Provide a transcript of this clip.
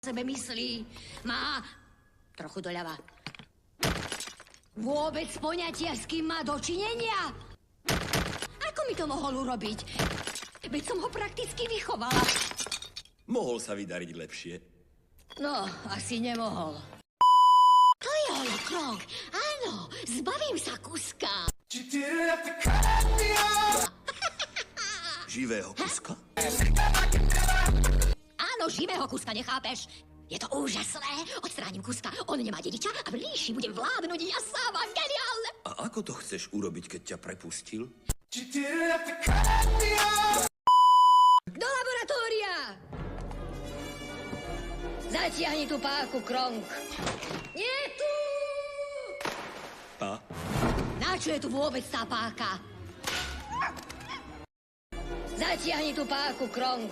sebe myslí. Má trochu doľava. Vôbec poňatia, s kým má dočinenia? Ako mi to mohol urobiť? Veď som ho prakticky vychovala. Mohol sa vydariť lepšie. No, asi nemohol. To je holokrong. Áno, zbavím sa kuska. Živého kuska? Áno, živého kuska, nechápeš? Je to úžasné. Odstránim kuska, on nemá dediča a v líši budem vládnuť ja sama. Geniálne. A ako to chceš urobiť, keď ťa prepustil? Do laboratória! Zatiahni tú páku, Krong. Nie tu! A? Na čo je tu vôbec tá páka? Zatiahni tú páku, Krong.